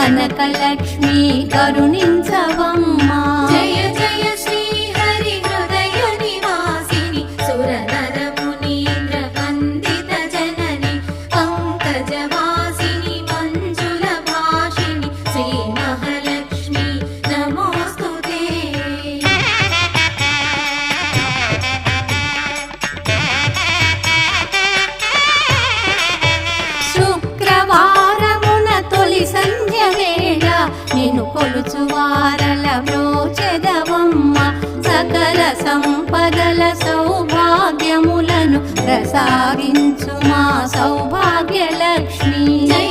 కనకలక్ష్మి కరుణించవమ్మా. జయ జయ శ్రీ హరి హృదయ నివాసిని సురనర మునీంద్ర వందిత జనని పంకజవాసిని మంజుల భాషిని శ్రీ మహాలక్ష్మి నమోస్తుతే. శుక్రవారమున తొలి సంధ్య వేళ నిన్ను కొలుచు వారల బ్రోచెదవమ్మ. సకల సంపదల సౌభాగ్యములను ప్రసాదించు మా సౌభాగ్యలక్ష్మి. జయ